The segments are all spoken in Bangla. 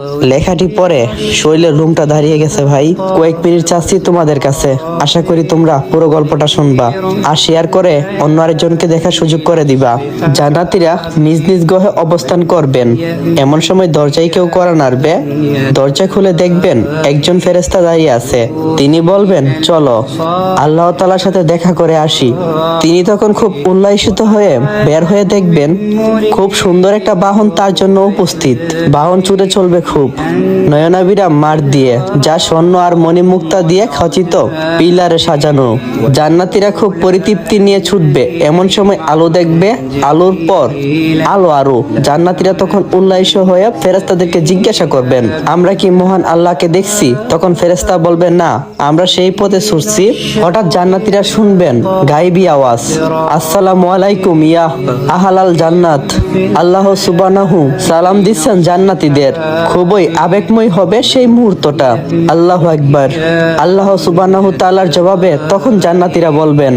লেখাটি পরে শৈলের রুমটা দাঁড়িয়ে গেছে ভাই। কয়েক মিনিট চাচ্ছি তোমাদের কাছে, আশা করি তোমরা পুরো গল্পটা শুনবা আর শেয়ার করে অন্য আরেকজনকে দেখার সুযোগ করে দিবা। জান্নাতীরা নিজ নিজ গ্রহে অবস্থান করবেন, এমন সময় দরজায় কেউ কড়া নাড়বে। দরজা খুলে দেখবেন একজন ফেরেশতা দাঁড়িয়ে আছে। তিনি বলবেন, চলো আল্লাহ তাআলার সাথে দেখা করে আসি। তিনি তখন খুব উল্লাসিত হয়ে বের হয়ে দেখবেন খুব সুন্দর একটা বাহন তার জন্য উপস্থিত। বাহন ছুটে চলবে খুব নয়নাভিরা মাঠ দিয়ে, যা স্বর্ণ আর মণিমুক্তা দিয়ে খচিত, পিলারে সাজানো। জান্নাতীরা খুব পরিতৃপ্তি নিয়ে ছুটবে। এমন সময় আলো দেখবে, আলোর পর আলো আরো। জান্নাতীরা তখন উল্লাসিত হয়ে ফেরেশতাদেরকে জিজ্ঞাসা করবেন, আমরা কি মহান আল্লাহকে দেখছি? তখন ফেরেশতা বলবেন, না, আমরা সেই পথে ছুটছি। হঠাৎ জান্নাতীরা শুনবেন গায়েবী আওয়াজ, আসসালামু আলাইকুম ইয়া আহলাল জান্নাত। আল্লাহ সুবহানাহু সালাম দিচ্ছেন জান্নাতীদের। খুবই আবেগময় হবে সেই মুহূর্তটা। আল্লাহু আকবার। আল্লাহ সুবহানাহু তাআলার জবাবে তখন জান্নাতীরা বলবেন,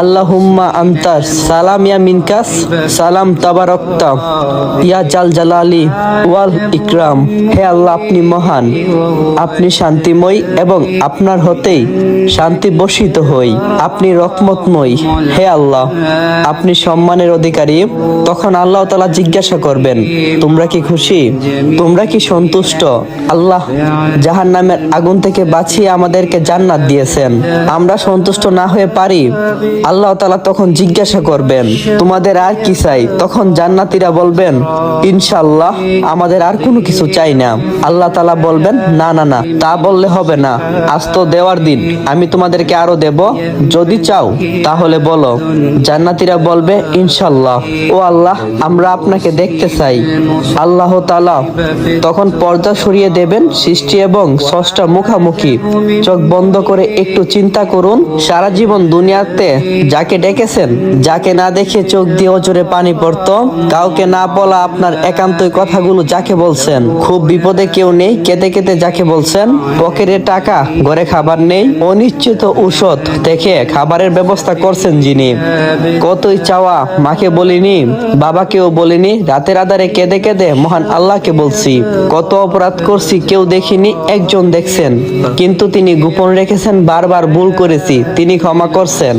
আল্লাহুম্মা আনতাস সালাম ইয়া মিনকাস সালাম তাবারাকতা ইয়া জাল জালালি ওয়াল ইকরাম। হে আল্লাহ, আপনি মহান, আপনি শান্তিময় এবং আপনার হতেই শান্তি বর্ষিত হই। আপনি রহমতময়, হে আল্লাহ, আপনি সম্মানের অধিকারী। তখন আল্লাহ তাআলা জিজ্ঞাসা করবেন, তোমরা কি খুশি? তোমরা কি সন্তুষ্ট? আল্লাহ জাহান্নামের আগুন থেকে বাঁচিয়ে আমাদেরকে জান্নাত দিয়েছেন, আমরা সন্তুষ্ট না হয়ে পারি? আল্লাহ তাআলা তখন জিজ্ঞাসা করবেন, তোমাদের আর কি চাই? তখন জান্নাতীরা বলবেন, ইনশাআল্লাহ আমাদের আর কোনো কিছু চাই না। আল্লাহ তাআলা বলবেন, না না না, তা বললে হবে না, আজ তো দেওয়ার দিন, আমি তোমাদেরকে আরো দেব, যদি চাও তাহলে বলো। জান্নাতীরা বলবে, ইনশাআল্লাহ। ও আল্লাহ, আমরা আপনাকে দেখতে চাই। আল্লাহ তাআলা তখন পর্দা সরিয়ে দেবেন, সৃষ্টি এবং স্রষ্টা মুখামুখি। চোখ বন্ধ করে একটু চিন্তা করুন, সারা জীবন দুনিয়াতে যাকে ডেকেছেন, যাকে না দেখে চোখ দিয়ে অজরে পানি পড়তো, কাউকে না বলা আপনার একান্তই কথাগুলো যাকে বলছেন, খুব বিপদে কেউ নেই কেঁদে কেঁদে যাকে বলছেন, পকেটে টাকা ঘরে খাবার নেই, অনিশ্চিত ঔষধ দেখে খাবারের ব্যবস্থা করছেন যিনি, কতই চাওয়া মাকে বলিনি, বাবাকেও বলিনি, রাতের আধারে কেঁদে কেঁদে মহান আল্লাহকে বলছি, কত অপরাধ করছি কেউ দেখিনি, একজন দেখছেন, কিন্তু তিনি গোপন রেখেছেন, বারবার ভুল করেছি, তিনি ক্ষমা করছেন,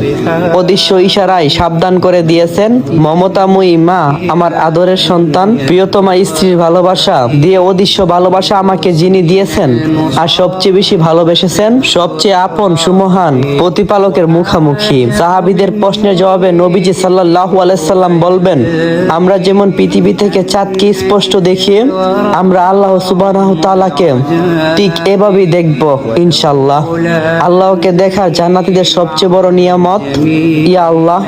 অদৃশ্য ইশারায় সাবধান করে দিয়েছেন, মমতাময়ী মা আমার আদরের সন্তান, প্রিয়তমা স্ত্রীর ভালোবাসা দিয়ে অদৃশ্য ভালোবাসা আমাকে যিনি দিয়েছেন আর সবচেয়ে বেশি ভালোবেসেছেন, সবচেয়ে আপন সুমহান প্রতিপালকের মুখামুখি। সাহাবীদের প্রশ্নের জবাবে নবীজি সাল্লাল্লাহু আলাইহি সাল্লাম বলবেন, আমরা যেমন পৃথিবী থেকে চাঁদকে স্পষ্ট দেখি, আমরা আল্লাহ সুবহানাহু তাআলাকে ঠিক এভাবেই দেখব ইনশাআল্লাহ। আল্লাহকে দেখা জান্নাতীদের সবচেয়ে বড় নিয়ামত। ইয়া আল্লাহ,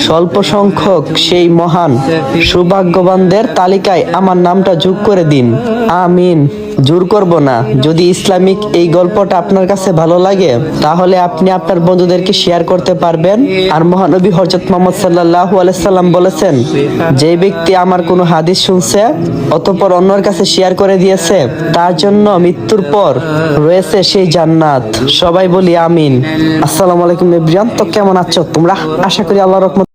স্বল্প সংখ্যক সেই মহান সৌভাগ্যবানদের তালিকায় আমার নামটা যোগ করে দিন, আমিন। জোর করব না। যদি ইসলামিক এই গল্পটা আপনার কাছে ভালো লাগে তাহলে আপনি আপনার বন্ধুদেরকে শেয়ার করতে পারবেন। আর মহানবী হযরত মুহাম্মদ সাল্লাল্লাহু আলাইহি সাল্লাম বলেছেন, যে ব্যক্তি আমার কোনো হাদিস শুনছে অতঃপর অন্যের কাছে শেয়ার করে দিয়েছে, তার জন্য মৃত্যুর পর রয়েছে সেই জান্নাত। সবাই বলি আমিন। আসসালামু আলাইকুম এভরিওয়ান। তো কেমন আছো তোমরা? আশা করি আল্লাহর রহমতে